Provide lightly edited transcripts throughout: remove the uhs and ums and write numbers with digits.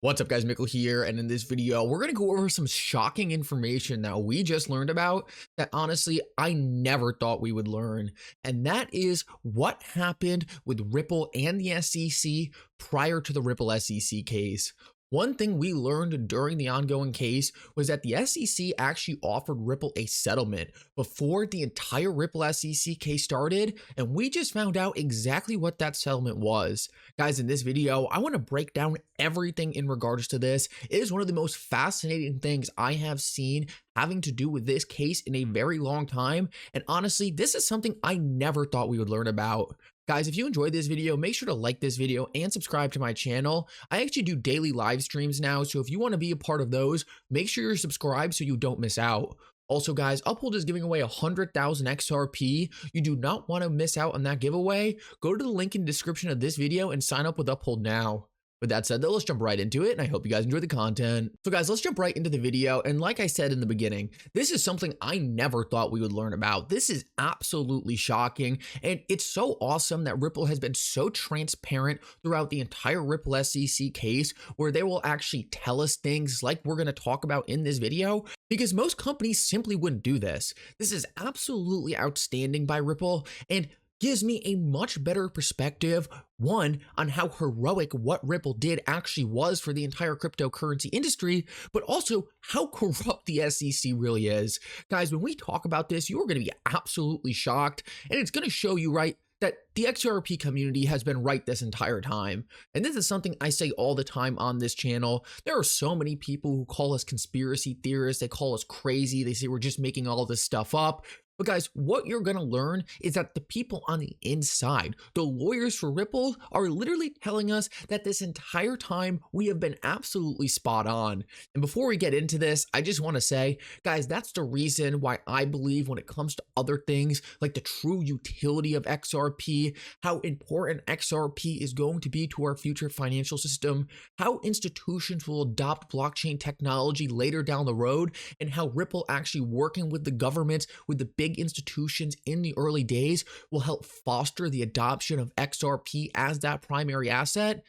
What's up guys, Mickle here, and in this video, we're going to go over some shocking information that we just learned about that honestly, I never thought we would learn. And that is what happened with Ripple and the SEC prior to the Ripple SEC case. One thing we learned during the ongoing case was that the SEC actually offered Ripple a settlement before the entire Ripple SEC case started, and we just found out exactly what that settlement was. Guys, in this video, I want to break down everything in regards to this. It is one of the most fascinating things I have seen having to do with this case in a very long time, and honestly, this is something I never thought we would learn about. Guys, if you enjoyed this video, make sure to like this video and subscribe to my channel. I actually do daily live streams now, so if you want to be a part of those, make sure you're subscribed so you don't miss out. Also, guys, Uphold is giving away 100,000 XRP. You do not want to miss out on that giveaway. Go to the link in the description of this video and sign up with Uphold now. With that said, though, let's jump right into it, and I hope you guys enjoy the content. So guys, let's jump right into the video, and like I said in the beginning, this is something I never thought we would learn about. This is absolutely shocking, and it's so awesome that Ripple has been so transparent throughout the entire Ripple SEC case, where they will actually tell us things like we're going to talk about in this video, because most companies simply wouldn't do this. This is absolutely outstanding by Ripple, and gives me a much better perspective, one, on how heroic what Ripple did actually was for the entire cryptocurrency industry, but also how corrupt the SEC really is. Guys, when we talk about this, you're going to be absolutely shocked, and it's going to show you, right, that the XRP community has been right this entire time. And this is something I say all the time on this channel. There are so many people who call us conspiracy theorists. They call us crazy. They say we're just making all this stuff up. But guys, what you're going to learn is that the people on the inside, the lawyers for Ripple, are literally telling us that this entire time we have been absolutely spot on. And before we get into this, I just want to say, guys, that's the reason why I believe when it comes to other things like the true utility of XRP, how important XRP is going to be to our future financial system, how institutions will adopt blockchain technology later down the road, and how Ripple actually working with the government, with the big institutions in the early days will help foster the adoption of XRP as that primary asset.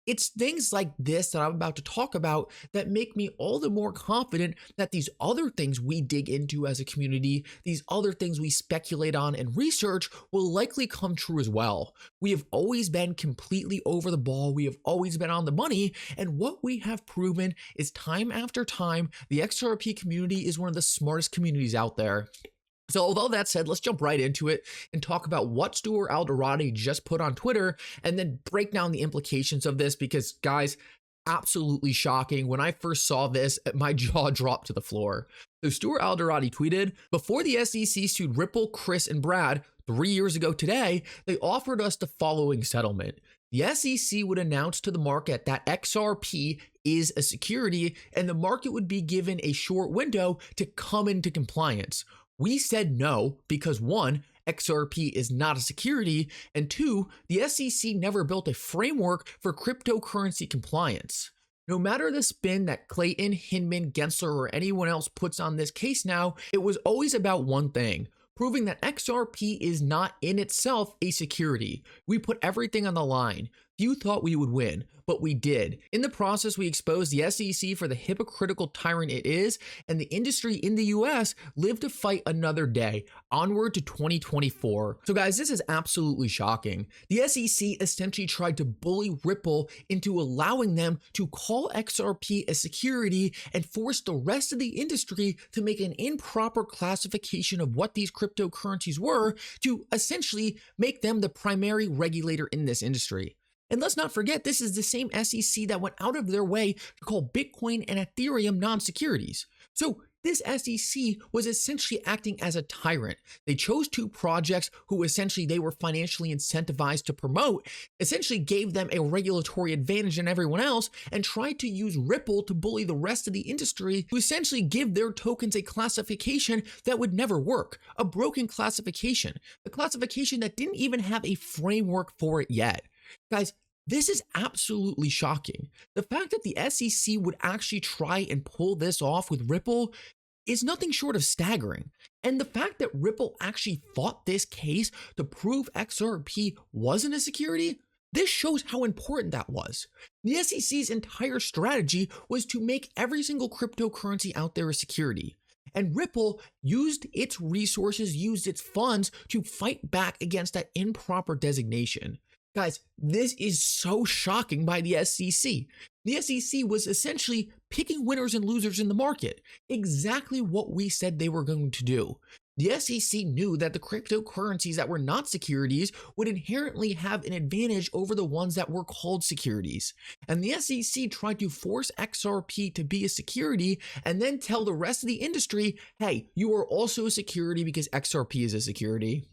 It's things like this that I'm about to talk about that make me all the more confident that these other things we dig into as a community, these other things we speculate on and research will likely come true as well. We have always been completely over the ball. We have always been on the money. And what we have proven is time after time, the XRP community is one of the smartest communities out there. So although that said, let's jump right into it and talk about what Stuart Alderati just put on Twitter and then break down the implications of this because, guys, absolutely shocking. When I first saw this, my jaw dropped to the floor. So Stuart Alderati tweeted, "Before the SEC sued Ripple, Chris, and Brad 3 years ago today, they offered us the following settlement. The SEC would announce to the market that XRP is a security and the market would be given a short window to come into compliance. We said no because one, XRP is not a security, and two, the SEC never built a framework for cryptocurrency compliance. No matter the spin that Clayton, Hinman, Gensler, or anyone else puts on this case now, it was always about one thing, proving that XRP is not in itself a security. We put everything on the line. Few thought we would win, but we did. In the process, we exposed the SEC for the hypocritical tyrant it is, and the industry in the US lived to fight another day, onward to 2024. So guys, this is absolutely shocking. The SEC essentially tried to bully Ripple into allowing them to call XRP a security and force the rest of the industry to make an improper classification of what these cryptocurrencies were to essentially make them the primary regulator in this industry. And let's not forget, this is the same SEC that went out of their way to call Bitcoin and Ethereum non-securities. So this SEC was essentially acting as a tyrant. They chose two projects who essentially they were financially incentivized to promote, essentially gave them a regulatory advantage than everyone else, and tried to use Ripple to bully the rest of the industry to essentially give their tokens a classification that would never work, a broken classification, a classification that didn't even have a framework for it yet. Guys, this is absolutely shocking. The fact that the SEC would actually try and pull this off with Ripple is nothing short of staggering. And the fact that Ripple actually fought this case to prove XRP wasn't a security, This shows how important that was. The SEC's entire strategy was to make every single cryptocurrency out there a security. And Ripple used its resources, used its funds to fight back against that improper designation. Guys, this is so shocking by the SEC. The SEC was essentially picking winners and losers in the market, exactly what we said they were going to do. The SEC knew that the cryptocurrencies that were not securities would inherently have an advantage over the ones that were called securities. And the SEC tried to force XRP to be a security and then tell the rest of the industry, hey, you are also a security because XRP is a security.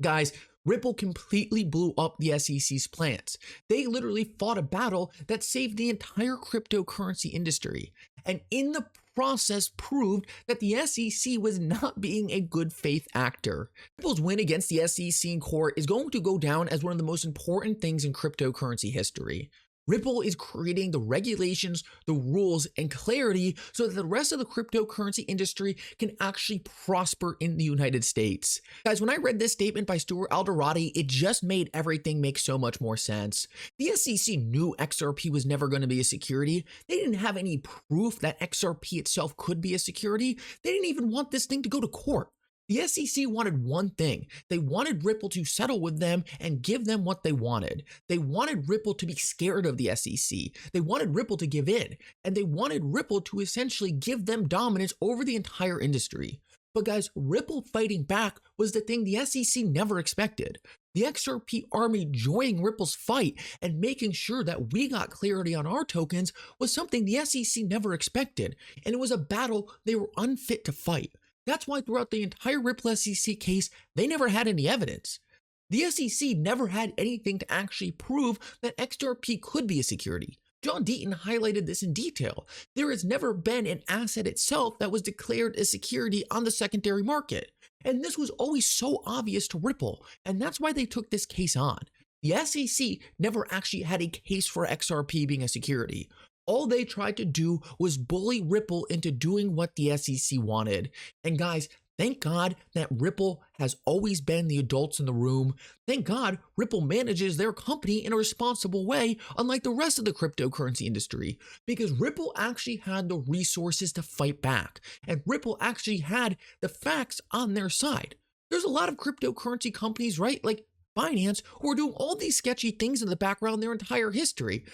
Guys, Ripple completely blew up the SEC's plans. They literally fought a battle that saved the entire cryptocurrency industry, and in the process proved that the SEC was not being a good faith actor. Ripple's win against the SEC in court is going to go down as one of the most important things in cryptocurrency history. Ripple is creating the regulations, the rules, and clarity so that the rest of the cryptocurrency industry can actually prosper in the United States. Guys, when I read this statement by Stuart Alderati, it just made everything make so much more sense. The SEC knew XRP was never going to be a security. They didn't have any proof that XRP itself could be a security. They didn't even want this thing to go to court. The SEC wanted one thing. They wanted Ripple to settle with them and give them what they wanted. They wanted Ripple to be scared of the SEC. They wanted Ripple to give in, and they wanted Ripple to essentially give them dominance over the entire industry. But guys, Ripple fighting back was the thing the SEC never expected. The XRP army joining Ripple's fight and making sure that we got clarity on our tokens was something the SEC never expected, and it was a battle they were unfit to fight. That's why throughout the entire Ripple SEC case, they never had any evidence. The SEC never had anything to actually prove that XRP could be a security. John Deaton highlighted this in detail. There has never been an asset itself that was declared a security on the secondary market. And this was always so obvious to Ripple, and that's why they took this case on. The SEC never actually had a case for XRP being a security. All they tried to do was bully Ripple into doing what the SEC wanted. And guys, thank God that Ripple has always been the adults in the room. Thank God Ripple manages their company in a responsible way, unlike the rest of the cryptocurrency industry, because Ripple actually had the resources to fight back, and Ripple actually had the facts on their side. There's a lot of cryptocurrency companies, right, like Binance, who are doing all these sketchy things in the background their entire history.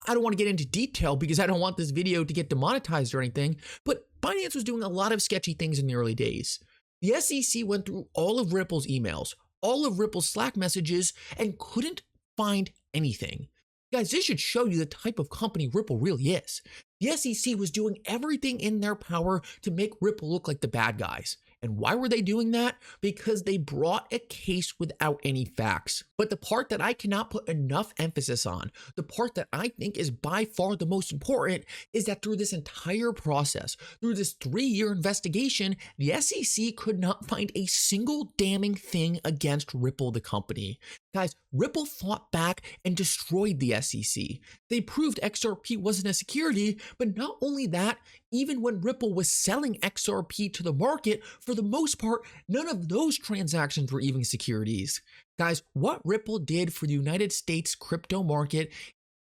I don't want to get into detail because I don't want this video to get demonetized or anything, but Binance was doing a lot of sketchy things in the early days. The SEC went through all of Ripple's emails, all of Ripple's Slack messages, and couldn't find anything. Guys, this should show you the type of company Ripple really is. The SEC was doing everything in their power to make Ripple look like the bad guys. And why were they doing that? Because they brought a case without any facts. But the part that I cannot put enough emphasis on, the part that I think is by far the most important, is that through this entire process, through this 3-year investigation, the SEC could not find a single damning thing against Ripple, the company. Guys, Ripple fought back and destroyed the SEC. They proved XRP wasn't a security, but not only that, even when Ripple was selling XRP to the market, for the most part, none of those transactions were even securities. Guys, what Ripple did for the United States crypto market,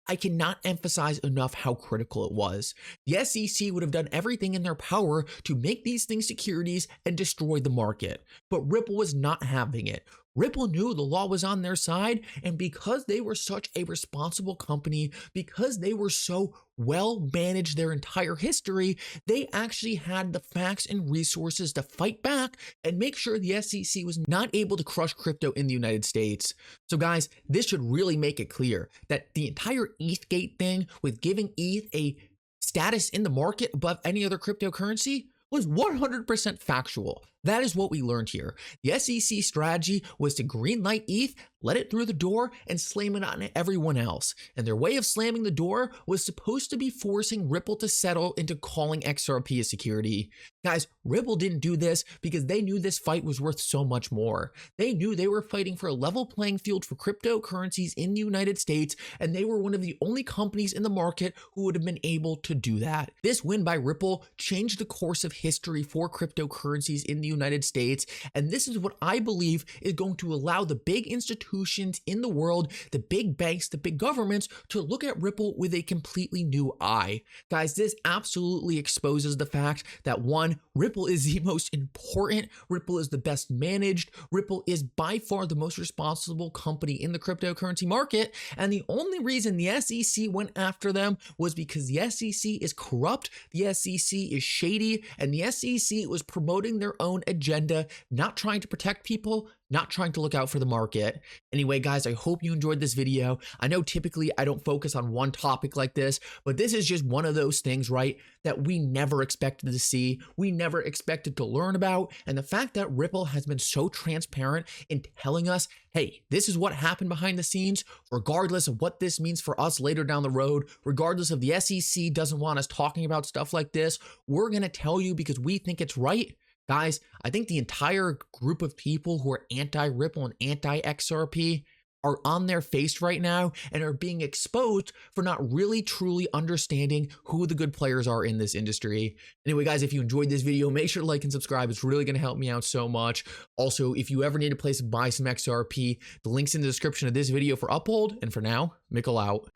I cannot emphasize enough how critical it was. The SEC would have done everything in their power to make these things securities and destroy the market, but Ripple was not having it. Ripple knew the law was on their side, and because they were such a responsible company, because they were so well managed their entire history, they actually had the facts and resources to fight back and make sure the SEC was not able to crush crypto in the United States. So guys, this should really make it clear that the entire ETHgate thing with giving ETH a status in the market above any other cryptocurrency was 100% factual. That is what we learned here. The SEC strategy was to greenlight ETH, let it through the door, and slam it on everyone else. And their way of slamming the door was supposed to be forcing Ripple to settle into calling XRP a security. Guys, Ripple didn't do this because they knew this fight was worth so much more. They knew they were fighting for a level playing field for cryptocurrencies in the United States, and they were one of the only companies in the market who would have been able to do that. This win by Ripple changed the course of history for cryptocurrencies in the United States. And this is what I believe is going to allow the big institutions in the world, the big banks, the big governments, to look at Ripple with a completely new eye. Guys, this absolutely exposes the fact that one, Ripple is the most important, Ripple is the best managed, Ripple is by far the most responsible company in the cryptocurrency market. And the only reason the SEC went after them was because the SEC is corrupt, the SEC is shady, and the SEC was promoting their own agenda, not trying to protect people, not trying to look out for the market. Anyway, guys, I hope you enjoyed this video. I know typically I don't focus on one topic like this, but this is just one of those things, right, that we never expected to see, we never expected to learn about. And the fact that Ripple has been so transparent in telling us, hey, this is what happened behind the scenes, regardless of what this means for us later down the road, regardless of the SEC doesn't want us talking about stuff like this, we're going to tell you because we think it's right. Guys, I think the entire group of people who are anti-Ripple and anti-XRP are on their face right now and are being exposed for not really truly understanding who the good players are in this industry. Anyway, guys, if you enjoyed this video, make sure to like and subscribe. It's really going to help me out so much. Also, if you ever need a place to buy some XRP, the link's in the description of this video for Uphold. And for now, Mickle out.